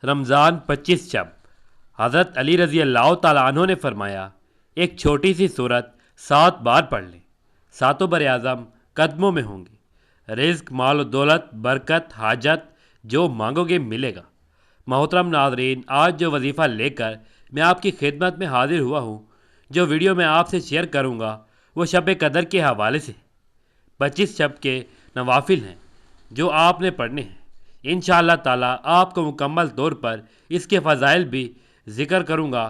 رمضان 25 شب۔ حضرت علی رضی اللہ تعالیٰ عنہ نے فرمایا، ایک چھوٹی سی صورت 7 بار پڑھ لیں، ساتوں بر اعظم قدموں میں ہوں گے، رزق، مال و دولت، برکت، حاجت جو مانگو گے ملے گا۔ محترم ناظرین، آج جو وظیفہ لے کر میں آپ کی خدمت میں حاضر ہوا ہوں، جو ویڈیو میں آپ سے شیئر کروں گا وہ شب قدر کے حوالے سے 25 شب کے نوافل ہیں جو آپ نے پڑھنے ہیں۔ انشاءاللہ تعالیٰ آپ کو مکمل طور پر اس کے فضائل بھی ذکر کروں گا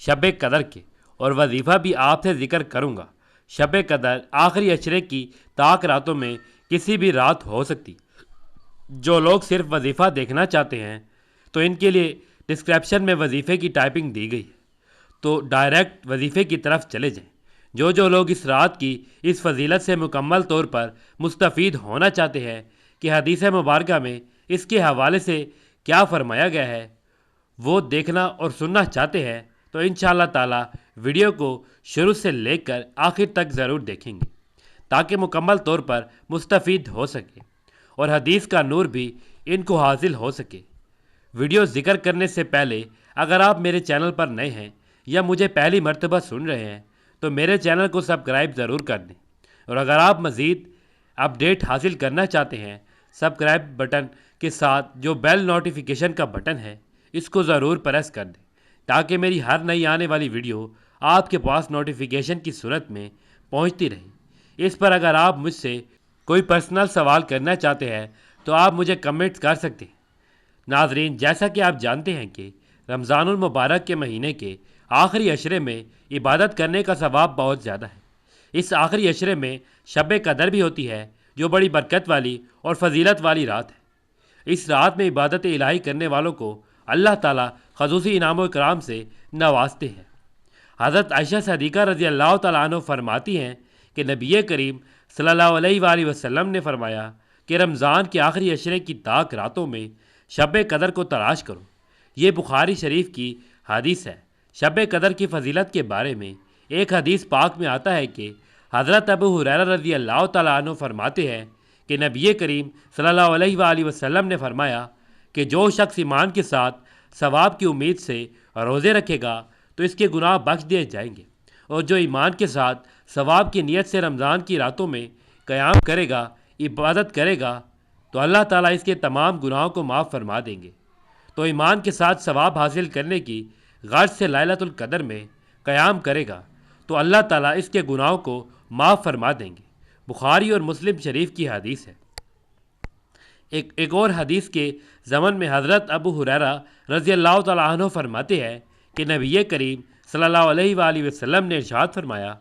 شب قدر کے، اور وظیفہ بھی آپ سے ذکر کروں گا۔ شب قدر آخری عشرے کی طاق راتوں میں کسی بھی رات ہو سکتی۔ جو لوگ صرف وظیفہ دیکھنا چاہتے ہیں تو ان کے لیے ڈسکرپشن میں وظیفے کی ٹائپنگ دی گئی ہے، تو ڈائریکٹ وظیفے کی طرف چلے جائیں۔ جو لوگ اس رات کی اس فضیلت سے مکمل طور پر مستفید ہونا چاہتے ہیں کہ حدیث مبارکہ میں اس کے حوالے سے کیا فرمایا گیا ہے، وہ دیکھنا اور سننا چاہتے ہیں، تو انشاءاللہ تعالی ویڈیو کو شروع سے لے کر آخر تک ضرور دیکھیں گے تاکہ مکمل طور پر مستفید ہو سکے اور حدیث کا نور بھی ان کو حاصل ہو سکے۔ ویڈیو ذکر کرنے سے پہلے اگر آپ میرے چینل پر نئے ہیں یا مجھے پہلی مرتبہ سن رہے ہیں تو میرے چینل کو سبسکرائب ضرور کر دیں، اور اگر آپ مزید اپڈیٹ حاصل کرنا چاہتے ہیں سبسکرائب بٹن کے ساتھ جو بیل نوٹیفیکیشن کا بٹن ہے اس کو ضرور پریس کر دیں تاکہ میری ہر نئی آنے والی ویڈیو آپ کے پاس نوٹیفیکیشن کی صورت میں پہنچتی رہے۔ اس پر اگر آپ مجھ سے کوئی پرسنل سوال کرنا چاہتے ہیں تو آپ مجھے کمنٹ کر سکتے ہیں۔ ناظرین، جیسا کہ آپ جانتے ہیں کہ رمضان المبارک کے مہینے کے آخری عشرے میں عبادت کرنے کا ثواب بہت زیادہ ہے۔ اس آخری عشرے میں شب قدر بھی ہوتی ہے جو بڑی برکت والی اور فضیلت والی رات ہے۔ اس رات میں عبادت الہی کرنے والوں کو اللہ تعالیٰ خصوصی انعام و اکرام سے نوازتے ہیں۔ حضرت عائشہ صدیقہ رضی اللہ تعالیٰ عنہ فرماتی ہیں کہ نبی کریم صلی اللہ علیہ وآلہ وسلم نے فرمایا کہ رمضان کے آخری عشرے کی طاق راتوں میں شب قدر کو تلاش کرو۔ یہ بخاری شریف کی حدیث ہے۔ شب قدر کی فضیلت کے بارے میں ایک حدیث پاک میں آتا ہے کہ حضرت ابو ہریرہ رضی اللہ تعالیٰ عنہ فرماتے ہیں کہ نبی کریم صلی اللہ علیہ وآلہ وسلم نے فرمایا کہ جو شخص ایمان کے ساتھ ثواب کی امید سے روزے رکھے گا تو اس کے گناہ بخش دیے جائیں گے، اور جو ایمان کے ساتھ ثواب کی نیت سے رمضان کی راتوں میں قیام کرے گا، عبادت کرے گا، تو اللہ تعالیٰ اس کے تمام گناہوں کو معاف فرما دیں گے۔ تو ایمان کے ساتھ ثواب حاصل کرنے کی غرض سے لیلۃ القدر میں قیام کرے گا تو اللہ تعالیٰ اس کے گناہوں کو معاف فرما دیں گے۔ بخاری اور مسلم شریف کی حدیث ہے۔ ایک اور حدیث کے ضمن میں حضرت ابو ہریرہ رضی اللہ تعالیٰ عنہ فرماتے ہیں کہ نبی کریم صلی اللہ علیہ وآلہ وسلم نے ارشاد فرمایا،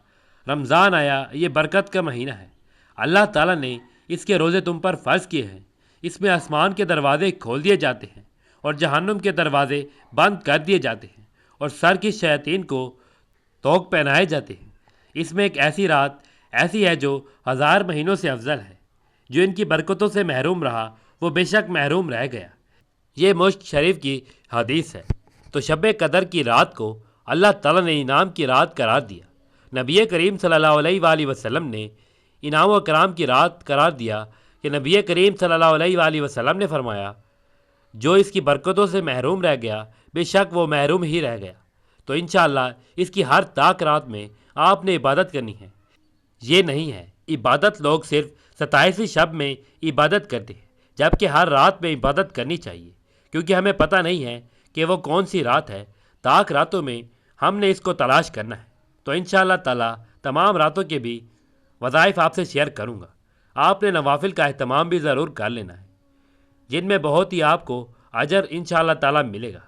رمضان آیا، یہ برکت کا مہینہ ہے، اللہ تعالیٰ نے اس کے روزے تم پر فرض کیے ہیں۔ اس میں آسمان کے دروازے کھول دیے جاتے ہیں اور جہنم کے دروازے بند کر دیے جاتے ہیں، اور سر کی شیاطین کو توق پہنائے جاتے ہیں۔ اس میں ایک ایسی رات ایسی ہے جو 1000 مہینوں سے افضل ہے۔ جو ان کی برکتوں سے محروم رہا وہ بے شک محروم رہ گیا۔ یہ مشک شریف کی حدیث ہے۔ تو شب قدر کی رات کو اللہ تعالیٰ نے انعام کی رات قرار دیا۔ نبی کریم صلی اللہ علیہ وآلہ وسلم نے انعام و اکرام کی رات قرار دیا کہ نبی کریم صلی اللہ علیہ وآلہ وسلم نے فرمایا، جو اس کی برکتوں سے محروم رہ گیا بے شک وہ محروم ہی رہ گیا۔ تو انشاءاللہ اس کی ہر طاق رات میں آپ نے عبادت کرنی ہے۔ یہ نہیں ہے عبادت لوگ صرف 27ویں شب میں عبادت کرتے ہیں، جبکہ ہر رات میں عبادت کرنی چاہیے، کیونکہ ہمیں پتہ نہیں ہے کہ وہ کون سی رات ہے۔ طاق راتوں میں ہم نے اس کو تلاش کرنا ہے۔ تو انشاءاللہ تعالی تمام راتوں کے بھی وظائف آپ سے شیئر کروں گا۔ آپ نے نوافل کا اہتمام بھی ضرور کر لینا ہے، جن میں بہت ہی آپ کو اجر انشاءاللہ تعالی ملے گا،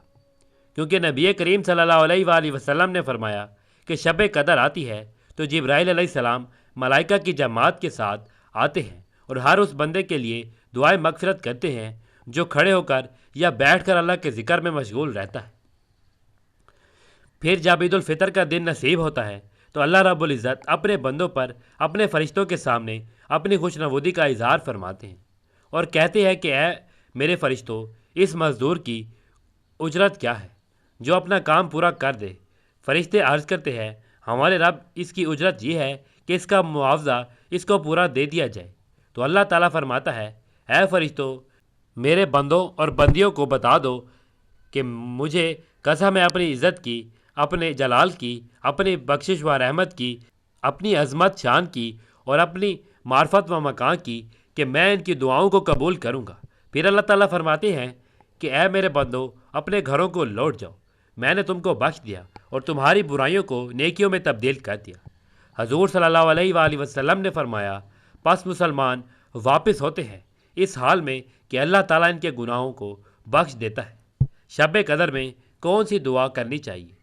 کیونکہ نبی کریم صلی اللہ علیہ وآلہ وسلم نے فرمایا کہ شب قدر آتی ہے تو جبرائیل علیہ السلام ملائکہ کی جماعت کے ساتھ آتے ہیں اور ہر اس بندے کے لیے دعائیں مغفرت کرتے ہیں جو کھڑے ہو کر یا بیٹھ کر اللہ کے ذکر میں مشغول رہتا ہے۔ پھر جب عید الفطر کا دن نصیب ہوتا ہے تو اللہ رب العزت اپنے بندوں پر اپنے فرشتوں کے سامنے اپنی خوش نودی کا اظہار فرماتے ہیں اور کہتے ہیں کہ اے میرے فرشتوں، اس مزدور کی اجرت کیا ہے جو اپنا کام پورا کر دے؟ فرشتے عرض کرتے ہیں، ہمارے رب، اس کی اجرت یہ ہے کہ اس کا معاوضہ اس کو پورا دے دیا جائے۔ تو اللہ تعالیٰ فرماتا ہے، اے فرشتوں، میرے بندوں اور بندیوں کو بتا دو کہ مجھے قسم ہے اپنی عزت کی، اپنے جلال کی، اپنی بخشش و رحمت کی، اپنی عظمت شان کی اور اپنی معرفت و مکان کی کہ میں ان کی دعاؤں کو قبول کروں گا۔ پھر اللہ تعالیٰ فرماتے ہیں کہ اے میرے بندو، اپنے گھروں کو لوٹ جاؤ، میں نے تم کو بخش دیا اور تمہاری برائیوں کو نیکیوں میں تبدیل کر دیا۔ حضور صلی اللہ علیہ وآلہ وسلم نے فرمایا، پس مسلمان واپس ہوتے ہیں اس حال میں کہ اللہ تعالیٰ ان کے گناہوں کو بخش دیتا ہے۔ شب قدر میں کون سی دعا کرنی چاہیے؟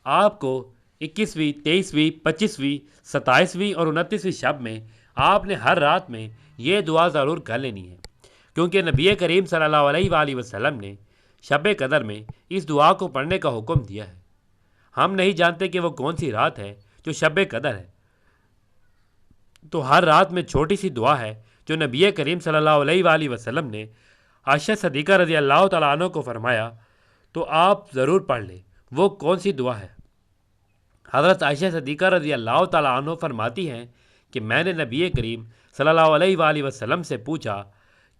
آپ کو 21ویں، 23ویں، 25ویں، 27ویں اور 29ویں شب میں آپ نے ہر رات میں یہ دعا ضرور کر لینی ہے، کیونکہ نبی کریم صلی اللہ علیہ وآلہ وسلم نے شب قدر میں اس دعا کو پڑھنے کا حکم دیا ہے۔ ہم نہیں جانتے کہ وہ کون سی رات ہے جو شب قدر ہے، تو ہر رات میں چھوٹی سی دعا ہے جو نبی کریم صلی اللہ علیہ وآلہ وسلم نے عائشہ صدیقہ رضی اللہ تعالیٰ عنہ کو فرمایا تو آپ ضرور پڑھ لیں۔ وہ کون سی دعا ہے؟ حضرت عائشہ صدیقہ رضی اللہ تعالیٰ عنہ فرماتی ہیں کہ میں نے نبی کریم صلی اللہ علیہ وآلہ وسلم سے پوچھا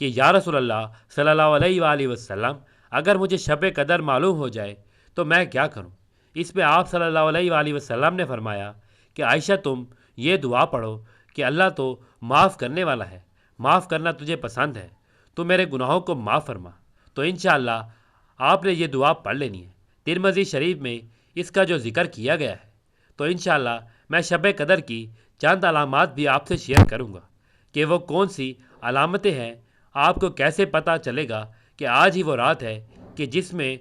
کہ یا رسول اللہ صلی اللہ علیہ وآلہ وسلم، اگر مجھے شب قدر معلوم ہو جائے تو میں کیا کروں؟ اس پہ آپ صلی اللہ علیہ وآلہ وسلم نے فرمایا کہ عائشہ تم یہ دعا پڑھو کہ اللہ تو معاف کرنے والا ہے، معاف کرنا تجھے پسند ہے، تو میرے گناہوں کو معاف فرما۔ تو انشاءاللہ آپ نے یہ دعا پڑھ لینی ہے۔ ترمذی شریف میں اس کا جو ذکر کیا گیا ہے، تو انشاءاللہ میں شب قدر کی چند علامات بھی آپ سے شیئر کروں گا کہ وہ کون سی علامتیں ہیں، آپ کو کیسے پتہ چلے گا کہ آج ہی وہ رات ہے کہ جس میں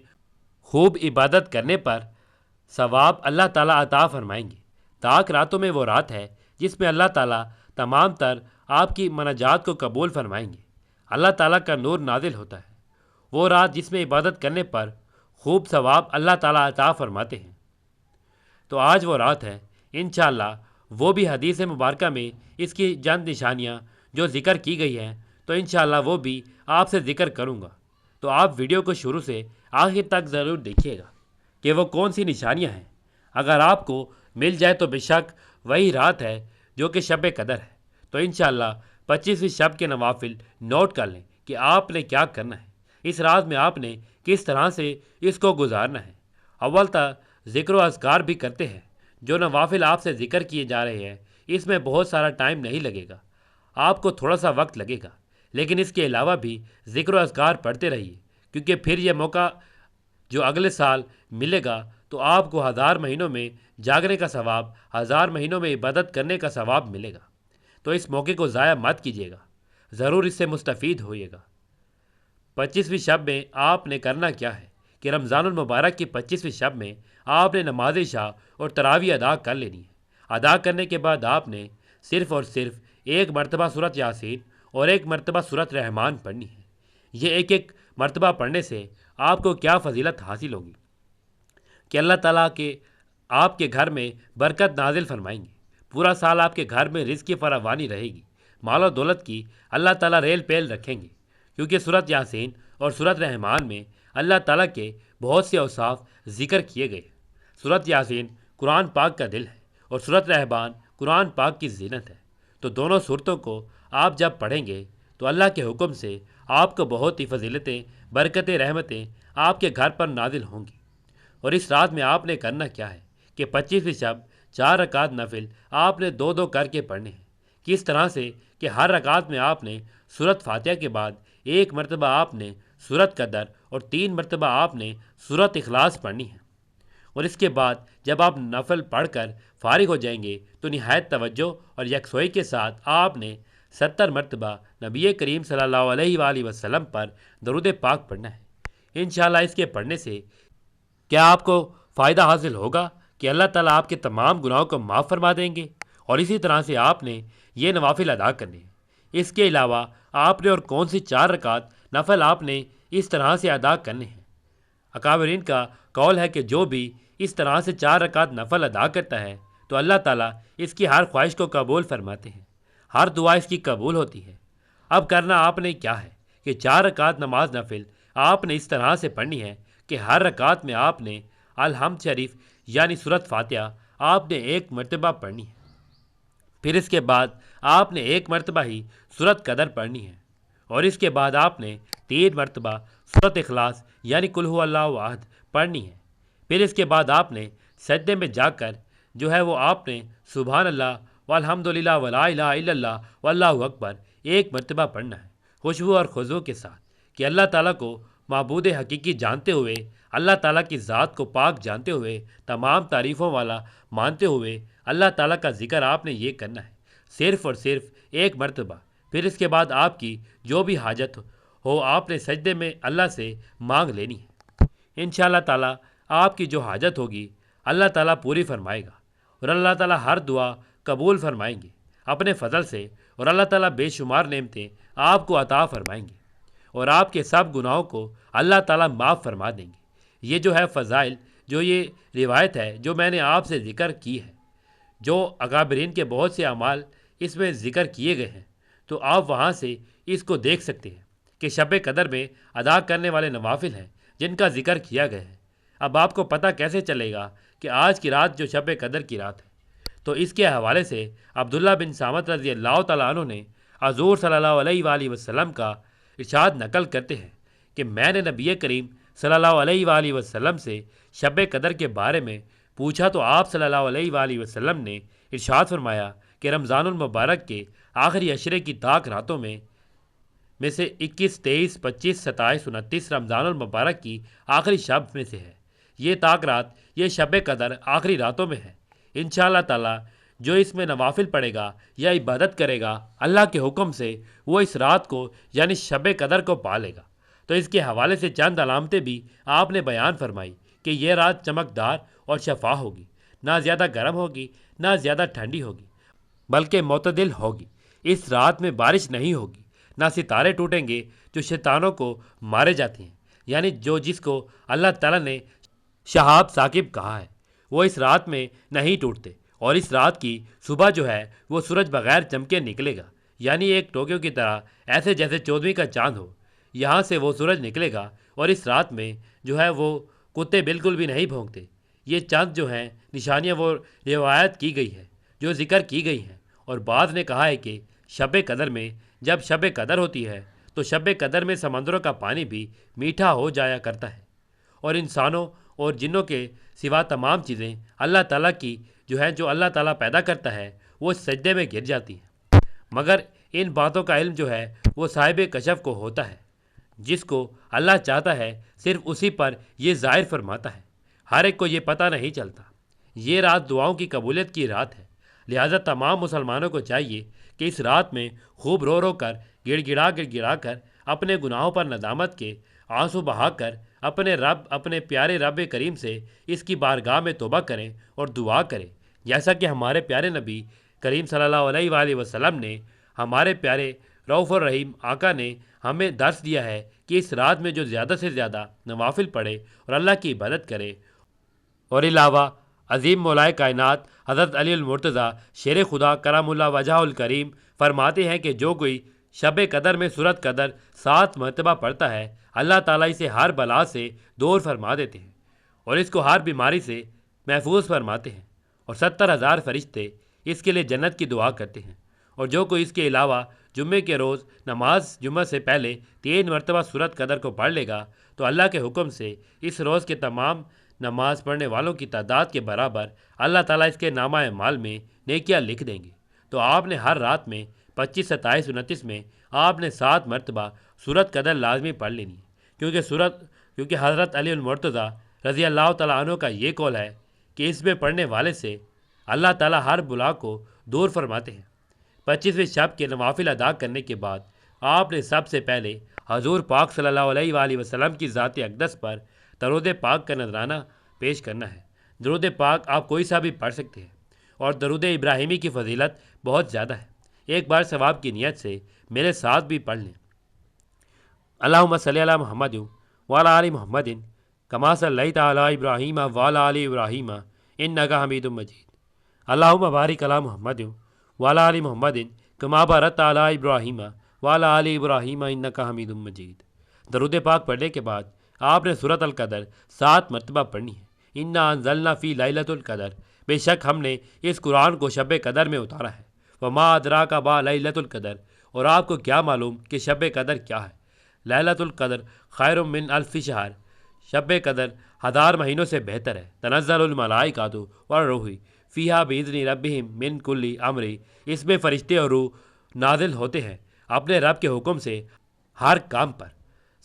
خوب عبادت کرنے پر ثواب اللہ تعالیٰ عطا فرمائیں گے۔ تاک راتوں میں وہ رات ہے جس میں اللہ تعالیٰ تمام تر آپ کی مناجات کو قبول فرمائیں گے، اللہ تعالیٰ کا نور نازل ہوتا ہے۔ وہ رات جس میں عبادت کرنے پر خوب ثواب اللہ تعالیٰ عطا فرماتے ہیں، تو آج وہ رات ہے انشاءاللہ۔ وہ بھی حدیث مبارکہ میں اس کی چند نشانیاں جو ذکر کی گئی ہیں، تو انشاءاللہ وہ بھی آپ سے ذکر کروں گا۔ تو آپ ویڈیو کو شروع سے آخر تک ضرور دیکھیے گا کہ وہ کون سی نشانیاں ہیں۔ اگر آپ کو مل جائے تو بے شک وہی رات ہے جو کہ شب قدر ہے۔ تو انشاءاللہ 25ویں شب کے نوافل نوٹ کر لیں کہ آپ نے کیا کرنا ہے، اس رات میں آپ نے کس طرح سے اس کو گزارنا ہے۔ اول تا ذکر و اذکار بھی کرتے ہیں۔ جو نوافل آپ سے ذکر کیے جا رہے ہیں اس میں بہت سارا ٹائم نہیں لگے گا، آپ کو تھوڑا سا وقت لگے گا، لیکن اس کے علاوہ بھی ذکر و اذکار پڑھتے رہیے، کیونکہ پھر یہ موقع جو اگلے سال ملے گا تو آپ کو 1000 مہینوں میں جاگنے کا ثواب، 1000 مہینوں میں عبادت کرنے کا ثواب ملے گا۔ تو اس موقع کو ضائع مت کیجیے گا، ضرور اس سے مستفید ہوئیے گا۔ 25ویں شب میں آپ نے کرنا کیا ہے کہ رمضان المبارک کی 25ویں شب میں آپ نے نماز عشاء اور تراویح ادا کر لینی ہے۔ ادا کرنے کے بعد آپ نے صرف اور صرف ایک مرتبہ سورۃ یاسین اور ایک مرتبہ سورۃ رحمان پڑھنی ہے۔ یہ ایک ایک مرتبہ پڑھنے سے آپ کو کیا فضیلت حاصل ہوگی کہ اللہ تعالیٰ کے آپ کے گھر میں برکت نازل فرمائیں گے، پورا سال آپ کے گھر میں رزق کی فراوانی رہے گی، مال و دولت کی اللہ تعالیٰ ریل پیل رکھیں گے، کیونکہ سورۃ یاسین اور سورۃ رحمان میں اللہ تعالیٰ کے بہت سے اوصاف ذکر کیے گئے۔ سورۃ یاسین قرآن پاک کا دل ہے اور سورۃ رحمان قرآن پاک کی زینت ہے، تو دونوں صورتوں کو آپ جب پڑھیں گے تو اللہ کے حکم سے آپ کو بہت ہی فضیلتیں، برکتیں، رحمتیں آپ کے گھر پر نازل ہوں گی۔ اور اس رات میں آپ نے کرنا کیا ہے کہ 25ویں شب 4 رکعت نفل آپ نے 2 2 کر کے پڑھنے ہیں۔ کس طرح سے کہ ہر رکعت میں آپ نے سورۃ فاتحہ کے بعد 1 مرتبہ آپ نے سورۃ قدر اور 3 مرتبہ آپ نے سورۃ اخلاص پڑھنی ہے۔ اور اس کے بعد جب آپ نفل پڑھ کر فارغ ہو جائیں گے تو نہایت توجہ اور یکسوئی کے ساتھ آپ نے 70 مرتبہ نبی کریم صلی اللہ علیہ وآلہ وسلم پر درود پاک پڑھنا ہے۔ انشاءاللہ اس کے پڑھنے سے کیا آپ کو فائدہ حاصل ہوگا کہ اللہ تعالیٰ آپ کے تمام گناہوں کو معاف فرما دیں گے، اور اسی طرح سے آپ نے یہ نوافل ادا کرنے ہیں۔ اس کے علاوہ آپ نے اور کون سی 4 رکعت نفل آپ نے اس طرح سے ادا کرنے ہیں۔ اکابرین کا قول ہے کہ جو بھی اس طرح سے 4 رکعت نفل ادا کرتا ہے تو اللہ تعالیٰ اس کی ہر خواہش کو قبول فرماتے ہیں، ہر دعا اس کی قبول ہوتی ہے۔ اب کرنا آپ نے کیا ہے کہ 4 رکعت نماز نفل آپ نے اس طرح سے پڑھنی ہے کہ ہر رکعت میں آپ نے الحمد شریف یعنی سورۃ فاتحہ آپ نے 1 مرتبہ پڑھنی ہے، پھر اس کے بعد آپ نے 1 مرتبہ ہی سورۃ قدر پڑھنی ہے، اور اس کے بعد آپ نے 3 مرتبہ سورۃ اخلاص یعنی قل هو اللہ احد پڑھنی ہے۔ پھر اس کے بعد آپ نے سجدے میں جا کر جو ہے وہ آپ نے سبحان اللہ والحمد للہ ولا الہ الا اللہ واللہ اکبر 1 مرتبہ پڑھنا ہے، خوشبو اور خضوع کے ساتھ، کہ اللہ تعالیٰ کو معبود حقیقی جانتے ہوئے، اللہ تعالیٰ کی ذات کو پاک جانتے ہوئے، تمام تعریفوں والا مانتے ہوئے اللہ تعالیٰ کا ذکر آپ نے یہ کرنا ہے، صرف اور صرف 1 مرتبہ۔ پھر اس کے بعد آپ کی جو بھی حاجت ہو آپ نے سجدے میں اللہ سے مانگ لینی ہے۔ انشاءاللہ تعالیٰ آپ کی جو حاجت ہوگی اللہ تعالیٰ پوری فرمائے گا، اور اللہ تعالیٰ ہر دعا قبول فرمائیں گے اپنے فضل سے، اور اللہ تعالیٰ بے شمار نعمتیں آپ کو عطا فرمائیں گے، اور آپ کے سب گناہوں کو اللہ تعالیٰ معاف فرما دیں گے۔ یہ جو ہے فضائل، جو یہ روایت ہے جو میں نے آپ سے ذکر کی ہے، جو اکابرین کے بہت سے اعمال اس میں ذکر کیے گئے ہیں، تو آپ وہاں سے اس کو دیکھ سکتے ہیں کہ شب قدر میں ادا کرنے والے نوافل ہیں جن کا ذکر کیا گیا ہے۔ اب آپ کو پتہ کیسے چلے گا کہ آج کی رات جو شب قدر کی رات ہے؟ تو اس کے حوالے سے عبداللہ بن سامت رضی اللہ تعالیٰ عنہ نے حضور صلی اللہ علیہ وآلہ وسلم کا ارشاد نقل کرتے ہیں کہ میں نے نبی کریم صلی اللہ علیہ وآلہ وسلم سے شب قدر کے بارے میں پوچھا تو آپ صلی اللہ علیہ وآلہ وسلم نے ارشاد فرمایا کہ رمضان المبارک کے آخری عشرے کی طاق راتوں میں سے 21، 23، 25، 27، 29 رمضان المبارک کی آخری شب میں سے ہے۔ یہ طاق رات، یہ شب قدر آخری راتوں میں ہے۔ انشاءاللہ تعالیٰ جو اس میں نوافل پڑھے گا یا عبادت کرے گا اللہ کے حکم سے، وہ اس رات کو یعنی شب قدر کو پا لے گا۔ تو اس کے حوالے سے چند علامتیں بھی آپ نے بیان فرمائی کہ یہ رات چمکدار اور شفاء ہوگی، نہ زیادہ گرم ہوگی نہ زیادہ ٹھنڈی ہوگی، بلکہ معتدل ہوگی۔ اس رات میں بارش نہیں ہوگی، نہ ستارے ٹوٹیں گے جو شیطانوں کو مارے جاتے ہیں، یعنی جس کو اللہ تعالیٰ نے شہاب ثاقب کہا ہے، وہ اس رات میں نہیں ٹوٹتے۔ اور اس رات کی صبح جو ہے وہ سورج بغیر چمکے نکلے گا، یعنی ایک ٹوکیو کی طرح، ایسے جیسے 14ویں کا چاند ہو، یہاں سے وہ سورج نکلے گا۔ اور اس رات میں جو ہے وہ کتے بالکل بھی نہیں بھونکتے۔ یہ چند جو ہیں نشانیاں وہ روایت کی گئی ہے، جو ذکر کی گئی ہیں۔ اور بعض نے کہا ہے کہ شب قدر میں جب شب قدر ہوتی ہے تو شب قدر میں سمندروں کا پانی بھی میٹھا ہو جایا کرتا ہے، اور انسانوں اور جنوں کے سوا تمام چیزیں اللہ تعالیٰ کی جو اللہ تعالیٰ پیدا کرتا ہے وہ سجدے میں گر جاتی ہیں، مگر ان باتوں کا علم جو ہے وہ صاحب کشف کو ہوتا ہے۔ جس کو اللہ چاہتا ہے صرف اسی پر یہ ظاہر فرماتا ہے، ہر ایک کو یہ پتہ نہیں چلتا۔ یہ رات دعاؤں کی قبولیت کی رات ہے، لہٰذا تمام مسلمانوں کو چاہیے کہ اس رات میں خوب رو رو کر، گڑ گڑا کر اپنے گناہوں پر ندامت کے آنسو بہا کر اپنے پیارے رب کریم سے اس کی بارگاہ میں توبہ کریں اور دعا کریں، جیسا کہ ہمارے پیارے نبی کریم صلی اللہ علیہ وآلہ وسلم نے، ہمارے پیارے رؤوف الرحیم آقا نے ہمیں درس دیا ہے کہ اس رات میں جو زیادہ سے زیادہ نوافل پڑھے اور اللہ کی عبادت کرے۔ اور علاوہ عظیم مولائے کائنات حضرت علی المرتضیٰ شیر خدا کرم اللہ وجہ الکریم فرماتے ہیں کہ جو کوئی شب قدر میں سورۃ قدر 7 مرتبہ پڑھتا ہے، اللہ تعالیٰ اسے ہر بلا سے دور فرما دیتے ہیں، اور اس کو ہر بیماری سے محفوظ فرماتے ہیں، اور 70,000 فرشتے اس کے لیے جنت کی دعا کرتے ہیں۔ اور جو کوئی اس کے علاوہ جمعے کے روز نماز جمعہ سے پہلے 3 مرتبہ سورۃ قدر کو پڑھ لے گا تو اللہ کے حکم سے اس روز کے تمام نماز پڑھنے والوں کی تعداد کے برابر اللہ تعالیٰ اس کے نامہ اعمال میں نیکیاں لکھ دیں گے۔ تو آپ نے ہر رات میں 25، 27، 29 میں آپ نے 7 مرتبہ سورۃ قدر لازمی پڑھ لینی ہے، کیونکہ حضرت علی المرتضیٰ رضی اللہ تعالیٰ عنہ کا یہ قول ہے کہ اس میں پڑھنے والے سے اللہ تعالیٰ ہر بلا کو دور فرماتے ہیں۔ 25ویں شب کے نوافل ادا کرنے کے بعد آپ نے سب سے پہلے حضور پاک صلی اللہ علیہ وآلہ وسلم کی ذات اقدس پر درود پاک کا نذرانہ پیش کرنا ہے۔ درود پاک آپ کوئی سا بھی پڑھ سکتے ہیں، اور درود ابراہیمی کی فضیلت بہت زیادہ ہے۔ ایک بار ثواب کی نیت سے میرے ساتھ بھی پڑھ لیں۔ اللہم صلی علی محمد وعلی آل محمد کما صلیت علی ابراہیم وعلی آل ابراہیم انک حمید مجید۔ اللہم بارک علی محمد وعلی آل محمد کما بارکت علی ابراہیم وعلی آل ابراہیم انک حمید مجید۔ درود پاک پڑھنے کے بعد آپ نے سورۃ القدر 7 مرتبہ پڑھنی ہے۔ انا انزلنا فی لیلۃ القدر، بے شک ہم نے اس قرآن کو شب قدر میں اتارا ہے۔ وما ادراک ما لیلۃ القدر، اور آپ کو کیا معلوم کہ شب قدر کیا ہے۔ لیلۃ القدر خیر من الف شہر، شب قدر 1000 مہینوں سے بہتر ہے۔ تنزل الملائکۃ والروح فیہا باذن ربہم من کل امر، اس میں فرشتے اور روح نازل ہوتے ہیں اپنے رب کے حکم سے ہر کام پر۔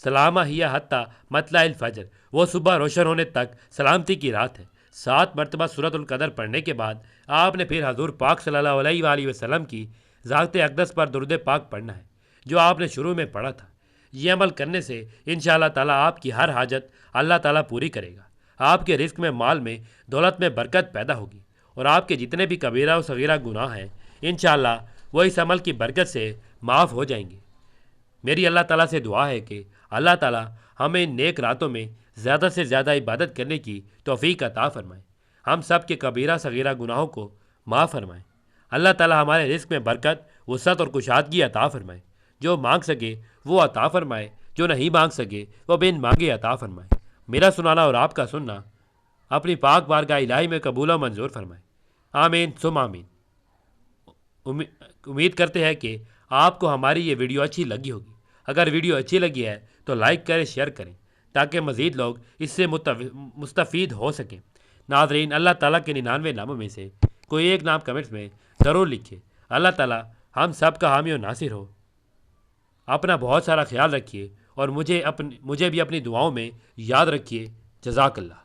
سلامہ ہی حتی مطلع الفجر، وہ صبح روشن ہونے تک سلامتی کی رات ہے۔ 7 مرتبہ سورۃ القدر پڑھنے کے بعد آپ نے پھر حضور پاک صلی اللہ علیہ وآلہ وسلم کی ذات اقدس پر درود پاک پڑھنا ہے جو آپ نے شروع میں پڑھا تھا۔ یہ عمل کرنے سے انشاءاللہ تعالیٰ آپ کی ہر حاجت اللہ تعالیٰ پوری کرے گا۔ آپ کے رزق میں، مال میں، دولت میں برکت پیدا ہوگی، اور آپ کے جتنے بھی کبیرہ و صغیرہ گناہ ہیں انشاءاللہ وہ اس عمل کی برکت سے معاف ہو جائیں گے۔ میری اللہ تعالیٰ سے دعا ہے کہ اللہ تعالیٰ ہمیں ان نیک راتوں میں زیادہ سے زیادہ عبادت کرنے کی توفیق عطا فرمائے، ہم سب کے کبیرہ صغیرہ گناہوں کو معاف فرمائے۔ اللہ تعالیٰ ہمارے رزق میں برکت، وسعت اور کشادگی عطا فرمائے، جو مانگ سکے وہ عطا فرمائے، جو نہیں مانگ سکے وہ بن مانگے عطا فرمائے۔ میرا سنانا اور آپ کا سننا اپنی پاک بارگاہ الہی میں قبول و منظور فرمائے، آمین ثم آمین۔ امید کرتے ہیں کہ آپ کو ہماری یہ ویڈیو اچھی لگی ہوگی۔ اگر ویڈیو اچھی لگی ہے تو لائک کریں، شیئر کریں تاکہ مزید لوگ اس سے مستفید ہو سکیں۔ ناظرین، اللہ تعالیٰ کے 99 ناموں میں سے کوئی ایک نام کمنٹس میں ضرور لکھیں۔ اللہ تعالیٰ ہم سب کا حامی و ناصر ہو۔ اپنا بہت سارا خیال رکھیے اور مجھے بھی اپنی دعاؤں میں یاد رکھیے۔ جزاک اللہ۔